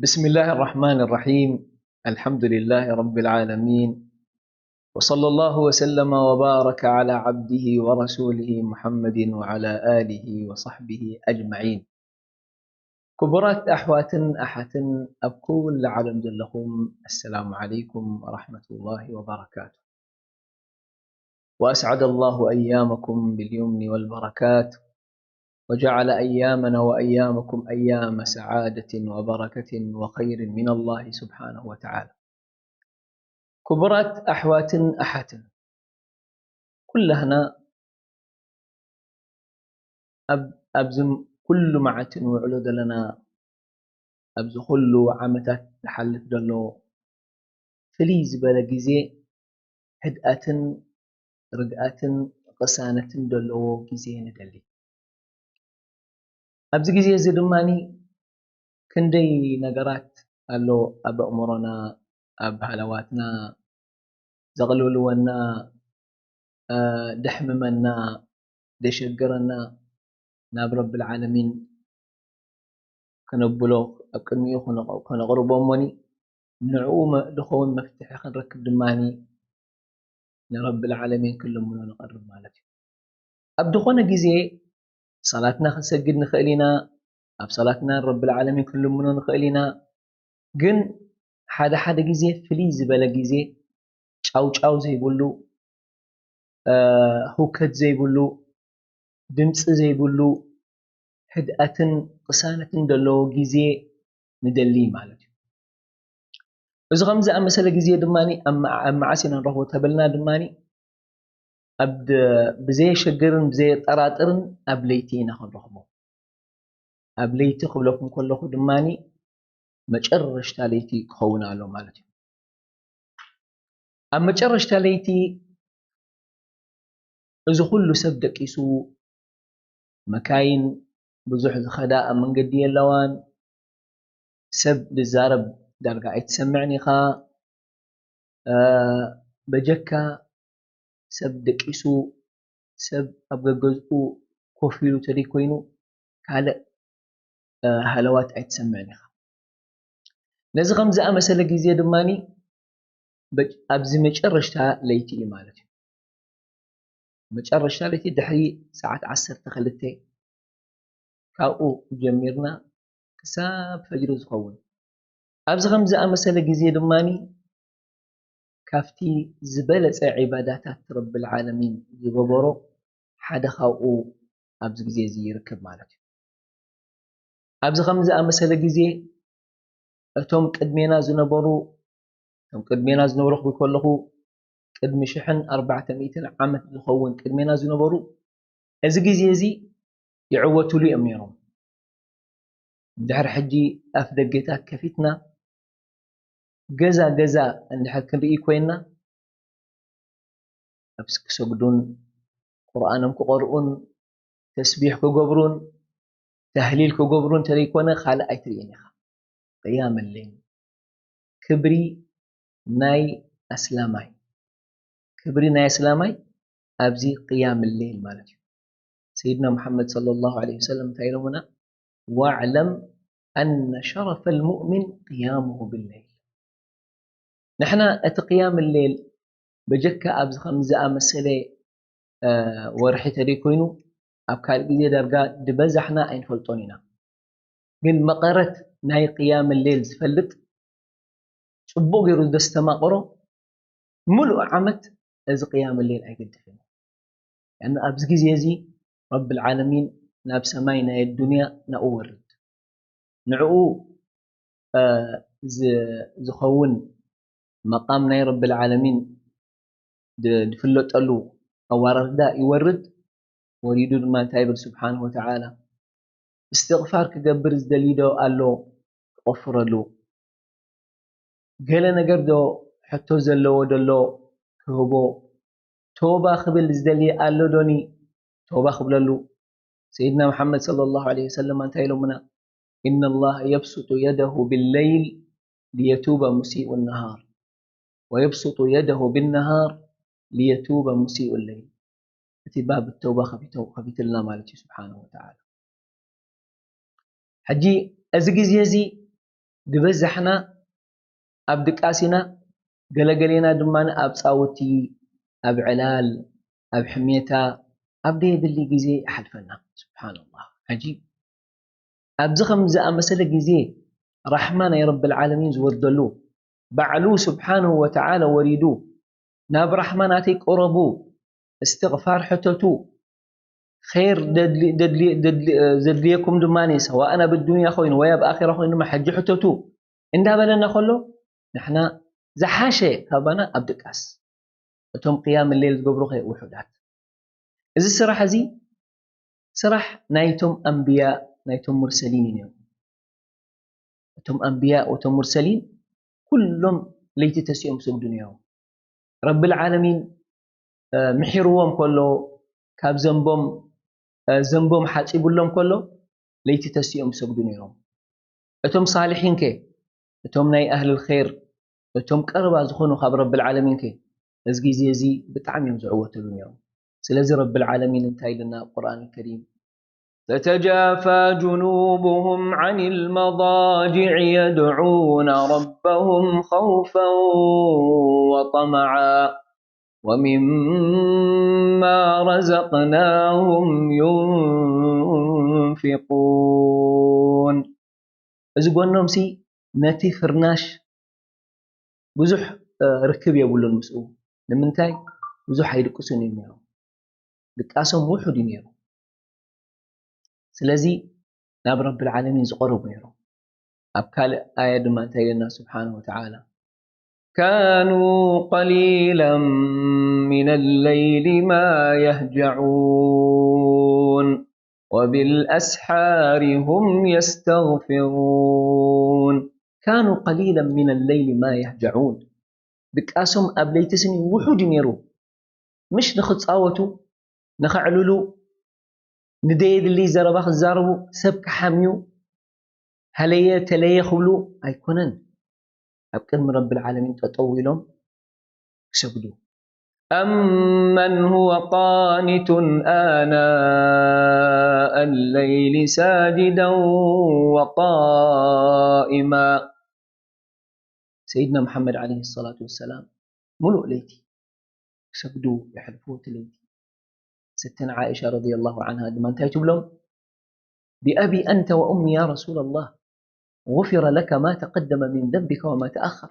بسم الله الرحمن الرحيم. الحمد لله رب العالمين، وصلى الله وسلم وبارك على عبده ورسوله محمد وعلى آله وصحبه أجمعين. كبرات أحوات أحت أبكول لعلم جلهم، السلام عليكم ورحمة الله وبركاته. وأسعد الله أيامكم باليمن والبركات، وجعل أيامنا وأيامكم أيام سعادة وبركة وخير من الله سبحانه وتعالى. كبرات أحوات أحت كلهنا أبزم كل معت وعلود لنا أبز كل عمتات تحلف دلو فليز بلا جزء هدأت رجعت قسانة دلو جزء ندلي أبز جزء زدماني كندي نجارات قالوا أب أمورنا أب هلواتنا زغلول ونا دحممنا دشجرنا ناب رب العالمين كنبلو أكميو كنغربو مني نعوم دخول مفتاح خنركب دماني لرب العالمين كلهم من نقرب مالتي أبدخونا جزء صلاتنا خنسجد نخيلنا أب صلاتنا رب العالمين كلهم من نخيلنا جن حدا جزء فليز بلا جزء أو زي بقولو هوكت زي بقولو دمس زي بقولو هدأة قسانة دلو جزء ندلي مالتي إذا غمزة مثلا جزية دماني أما عسنا نروح وتبلنا دماني أبد بزي شجرن بزي طراترن أبليتينا خنروحمو أبليتي قبلكم كلكم دماني مجرش تاليتي خونا له مالتي أما مجرش تاليتي إذا كله سبدك يسوع مكاين بزح خداء من قدي اللوان سب للزارب درجة يتسمعني خا بجكا سب دكيسو سب أبغى جزء كوفيلو تري كوينو كهلا هلوات يتسمعني خا نزغ غمزة مثلا جزية دماني أبزي مجرشتها ليتي مالتي مجرشتها ليتي دحري ساعات 10 تخلتي كاو جميرنا كساب فجر زخون أبزي غمزة مثلا جزية دماني كافتي زبالة عبادات رب العالمين يغبرو حدا خاو أبز جزية زي يركب مالتي أبز غمزة مثلا جزية أتوم قدمينا زنبرو أتوم قدمينا زنبرو بكله قدم شحن 400 عام زخون قدمينا زنبرو إذا جزية زي يعوتوا لي أميرهم دحر حجي أفدقيتها كفتنا جزا عند حد كنرئي كوينا أبسك سجدون قرآنهم كقرؤون تسبيح كجبرون تهليل كجبرون تريكونا خالق أيتريني قيام الليل كبري ناي أسلامي كبري ناي أسلامي أبزي قيام الليل مالتي سيدنا محمد صلى الله عليه وسلم تعلمنا واعلم أن شرف المؤمن قيامه بالليل. نحن أتقيام الليل بجكا أبز خمزة مسألة ورحي تريكوينو أبكار بيدي درجة دبزحنا أين فلطوننا من مقرة ناي قيام الليل زفلت شبوغ يرد استماقرو ملو عمت إذ قيام الليل أجد فيه يعني أبز جزيزي رب العالمين ناب سماينا الدنيا نأورد نعو زخون مقامنا رب العالمين دفلت ألو أورد دا يورد وريدو ما تايبر سبحانه وتعالى استغفار كجبر دليدو ألو غفر له قالنا قردو حتى زلو ودلو كهبو توبة خبل زدلي ألو دوني توبة خبل له سيدنا محمد صلى الله عليه وسلم أنت منا إن الله يبسط يده بالليل ليتوب مسيء النهار ويبسط يده بالنهار ليتوب مسيء الليل. في باب التوبة خفيت الله مالك سبحانه وتعالى. حجي أزجز يزي دبزحنا أبدك آسنا قلقلينا دمان أب صاوتي أب علال أب حميتا أبدي دلي جزي حلفنا سبحان الله عجيب أبزخم زأ مسألة جزي رحمن يا رب العالمين زودلو بعلو سبحانه وتعالى وريدو ناب رحمناتك قربو استغفار حتتو خير ددليكم دماني سواء أنا بالدنيا خوين ويا بآخرة خوين ما حج حتتو إن ده بلنا خلو نحنا زحاشة هبنا أبدكاس أتم قيام الليل قبل خير وحدات إذا الصراحة زي صراح نايتم أنبياء نايتم مرسلين اليوم أتم أنبياء وتم مرسلين كلهم ليت تسيهم سوق دنياهم رب العالمين محيروهم كله كاب زنبهم حاجة يقول لهم كله ليت تسيهم سوق دنياهم أتم صالحين كي أتم ناي أهل الخير أتم قربا زخونوا خاب رب العالمين كي لزقي زي بتعم يمزعوه الدنيا سلازي رب العالمين انتهي لنا القرآن الكريم تتجافى جنوبهم عن المضاجع يدعون ربهم خوفا وطمعا ومما رزقناهم ينفقون إذا قلنا مسي نتي فرناش بزح ركب يقولون مسؤول لمنتاي بزح يدقسون يميرو دقاسهم وحد يميرو سلازي ناب رب العالمين زقرب يميرو أبكال آية دما انتهي لنا سبحانه وتعالى كانوا قليلا من الليل ما يهجعون وبالأسحار هم يستغفرون كانوا قليلا من الليل ما يهجعون بكاسهم أبليتسني وحود يميرو مش نخد صاوتو نخعللو نديد اللي زرباخ الزاربو سبك حاميو هلية تلية خبلو أيكونن أبكن رب العالمين تطولهم سجدوا أمن هو قانت آناء الليل ساجدا وقائما سيدنا محمد عليه الصلاة والسلام ملؤ ليتي سجدوا يحلفوه ليتي ستنا عائشة رضي الله عنها دمان تايتب لهم بأبي أنت وأمي يا رسول الله غفر لك ما تقدم من ذنبك وما تأخر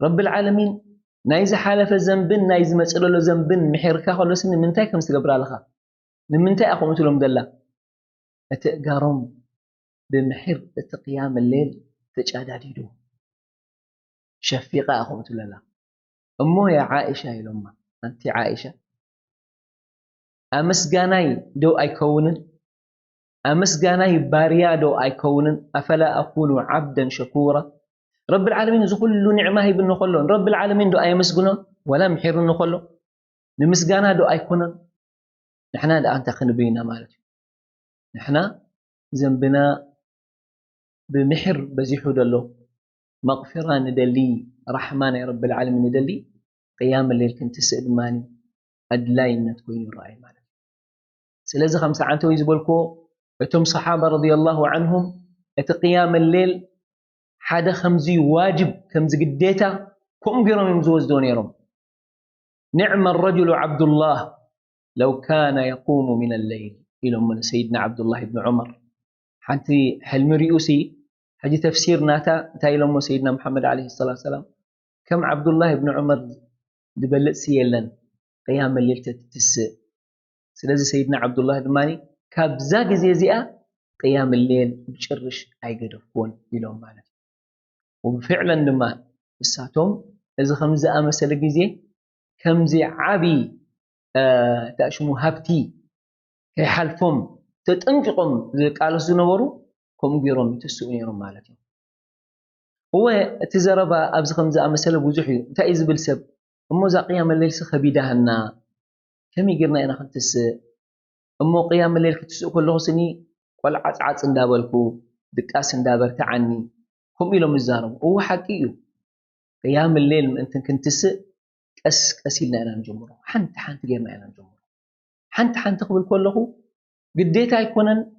رب العالمين نايز حالف الذنبن نايز مسألة الذنبن محيركا خلص من تاي كم استقبل لها من تاي أقوم لهم دلا أتقارم بمحير قيام الليل تجاداديدو شفيقة أقوم لها أمه يا عائشة يا لما أنت عائشة أمس جاناي دو أيكونن أمس جاناي باريا دو أيكونن أفلا أكون عبدا شكورا رب العالمين زكل نعمة يبنو خلون رب العالمين دو أي مسجنا ولا محير نخلو نمسجنا دو أيكونن نحنا دا أنت خنبينا مالك نحنا ذنبنا بمحر بزيحو دلو مغفرة ندلي رحمن يا رب العالمين ندلي قيام الليل كنت سئدماني أدلاي نتكوين الرأي مالك سلازي 5 عنتو يزبولكو اتم صحابة رضي الله عنهم اتقيام الليل حدا خمزي واجب كمزي قديتا كم قرم يمزوز دون يرم نعم الرجل عبد الله لو كان يقوم من الليل إلى من سيدنا عبد الله بن عمر حتى حلم ريوسي حاجة تفسير ناتا تايلم سيدنا محمد عليه الصلاة والسلام كم عبد الله بن عمر دبلت سيلن قيام الليل تتسع سلازي سيدنا عبد الله الماني كابزاق زيزئة قيام الليل بشرش أيقدفون إلهم مالك وفعلا لما الساتهم إذا 5 مسألة جزء كم زي عبي تأشمو هابتي كي حالفهم تتنفقهم زي قالوا سنورو كم بيرون تسؤون يرون مالتهم هو تزربا أبز 5 مسألة بوزحي تأيز بالسب أمو زا قيام الليل سخبيدهنا كم يقرنا أنا خنتس أمو قيام الليل كتسؤ كله سني والعص اندابلكو دقاس اندابر تعني هم إلهم الزارم هو حقيقي قيام الليل أنت كنت كسيلنا أنا نجمره حنت جينا أنا نجمره حنت قبل كله قديت يكونن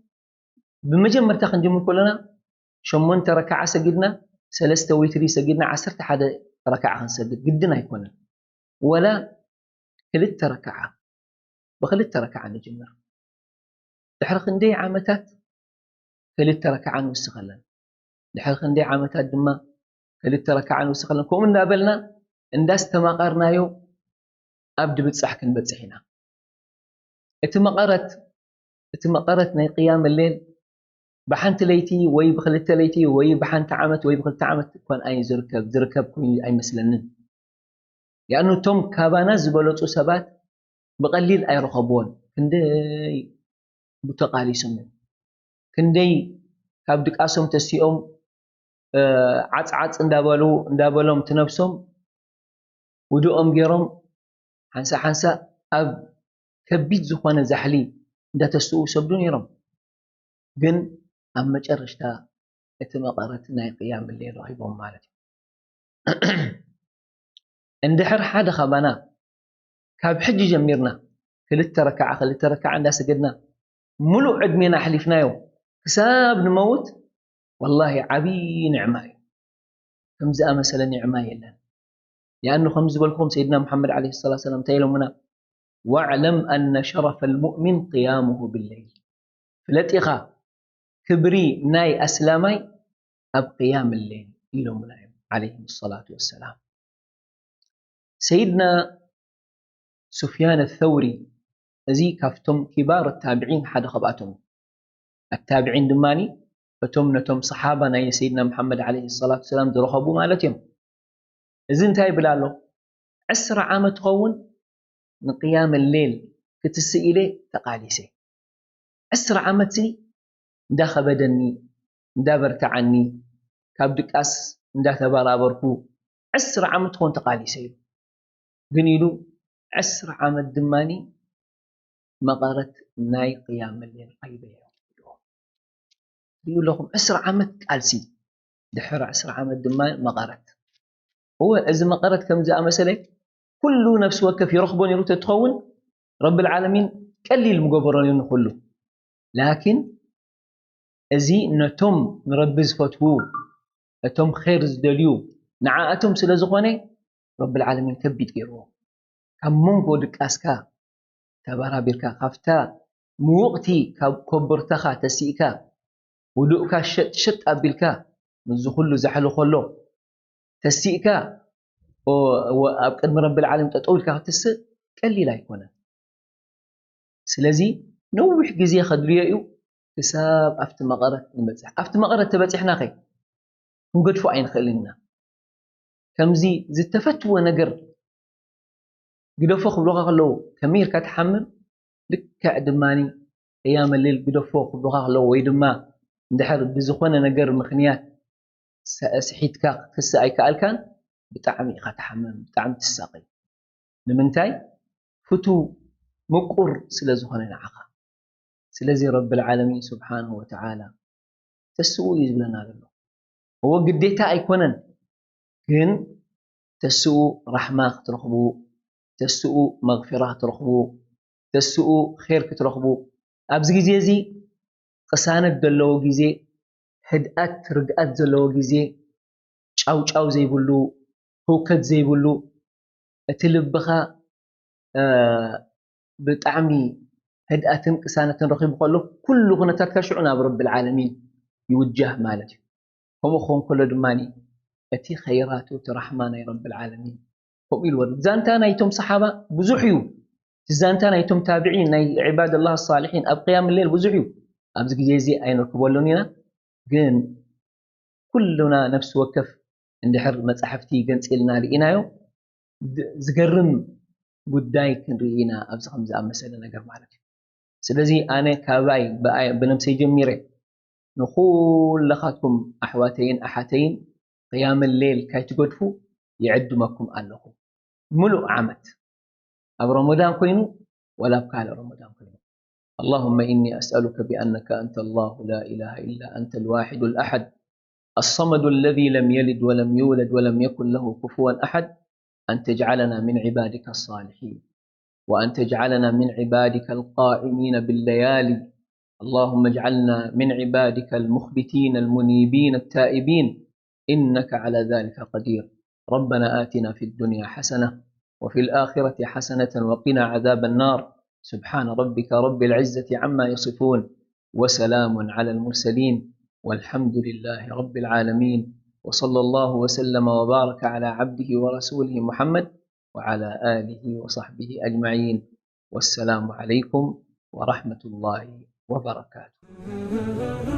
بمجمر تاخن جمر كلنا شمونت ركعة سجدنا سلسة ويتري سجدنا عسرت حدا ركعة نسجد قدنا يكون ولا كلت ركعة بخلت ركعة نجمر دحرق ندي عامتات كلت ركعة نوسخلن دحرق ندي عامتات دما كلت ركعة نوسخلن كوم نابلنا انداس تماقرنا يو أبد بتصحك بتصحينا اتمقرت ناي قيام الليل بحنت ليتي وي بخلت ليتي وي بحنت عمت وي بخلت عمت كون أي زركب كون أي مثلن لأنه توم كابانا زبلوتو سبات بقليل أي رخبون كندي بتقالي سمن كندي كابدك أسوم تسيوم عص اندابلوم تنفسهم ودوم جيرم حنسا أب كبيت زخوان زحلي دا تسوء سبدون يرم جن أما جرشتا اتمقرت ناي قيام الليل رهيبهم مالتي اندحر حدا خبانا كاب حجي جميرنا خلت ركعة عندها سجدنا ملو عدمنا حلفنايو حساب نموت والله عبي نعماي خمزة مثلا نعماي لنا لأنه خمز بالكم سيدنا محمد عليه الصلاة والسلام تيلمنا واعلم أن شرف المؤمن قيامه بالليل فلتقى كبري ناي أسلامي أب قيام الليل يلومنا عليه الصلاة والسلام سيدنا سفيان الثوري زي كفتم كبار التابعين حدا خبأتهم التابعين دماني فتم صحابنا يا سيدنا محمد عليه الصلاة والسلام درخبوا مالتهم إذن تاي بلالو أسرع عام تخون من قيام الليل كتسئلي تقاليسي أسرع عام تسي دا بدني دا برتعني كابدك أس دا تبارابركو أسرع عام تخون تقاليسي قنيلو أسرع عام الدماني مقارة ناي قيام الليل قيبه يقول لهم أسرع عمد قالسي دحر أسرع عمد دمان مقارت هو إذا مقارت كم جاء مسألة كل نفس وكف يرخبون يروت تخون رب العالمين كلي المقبرين كله لكن أزي نتم نربز فتوو أتم خير زدليو نعاتم سلزقوني رب العالمين كبيت جيروه كم منقو دك أسكا تبارا بيركا خفتا موقتي كبرتخا تسيكا ودوكا شت أبلكا نزخلو زحلو خلو تسيكا وأبقد رب العالمين تقولكا تسي كالي لا يكون سلازي نوح جزية خدريو حساب أفت مغارة المبزح أفت مغارة تبتح ناخي نقد فو عين خلينا كم زي تفتوى نقر قدو فوق بلغة خلو كمير كاتحمل لك عدماني أيام الليل قدو فوق بلغة خلو ويدما ندحر بزخونا نقر مخنيات سحيتك كس أي كالكان بتعمي خاتحمل بتعم تساقي لمنتاي فتو مقر سلازخونا نعقا سلازي رب العالمين سبحانه وتعالى تسوء يزبلنا له هو قديتا أيكونن كن تسوء رحمة ترخبو تسوء مغفرة ترخبو تسوء خير كترخبو أبز جزيزي قسانة دلو جزي هدأت رقأت دلو جزي چاو زي بلو هوكت زي بلو اتلبخا بتعمي هدأت قسانة رخيب قلو كل غنتات كشعنا برب العالمين يوجه مالك هم خون كل دماني اتي خيراته ترحمانا يا رب العالمين هم الورد زانتانا يتم صحابة بزحيو زانتانا يتم تابعين عباد الله الصالحين أبقيام الليل بزحيو أبزق جيزي أين ركبولونينا جن كلنا نفس وكف عند حر مصحفتي جن سئلنا لقينايو زقرم قداي كنرينا أبز خمزة مسألة نقر مالك سلازي أنا كاباي بنمسي جميري نقول لخاتكم أحواتين أحاتين قيام الليل كي تقدفوا يعد ماكم أنكم ملء عمت أب رمضان كوينو ولا بكال رمضان كوينو اللهم إني أسألك بأنك أنت الله لا إله إلا أنت الواحد الأحد الصمد الذي لم يلد ولم يولد ولم يكن له كفوا أحد أن تجعلنا من عبادك الصالحين وأن تجعلنا من عبادك القائمين بالليالي اللهم اجعلنا من عبادك المخبتين المنيبين التائبين، إنك على ذلك قدير. ربنا آتنا في الدنيا حسنة وفي الآخرة حسنة وقنا عذاب النار. سبحان ربك رب العزة عما يصفون، وسلام على المرسلين، والحمد لله رب العالمين. وصلى الله وسلم وبارك على عبده ورسوله محمد وعلى آله وصحبه أجمعين. والسلام عليكم ورحمة الله وبركاته.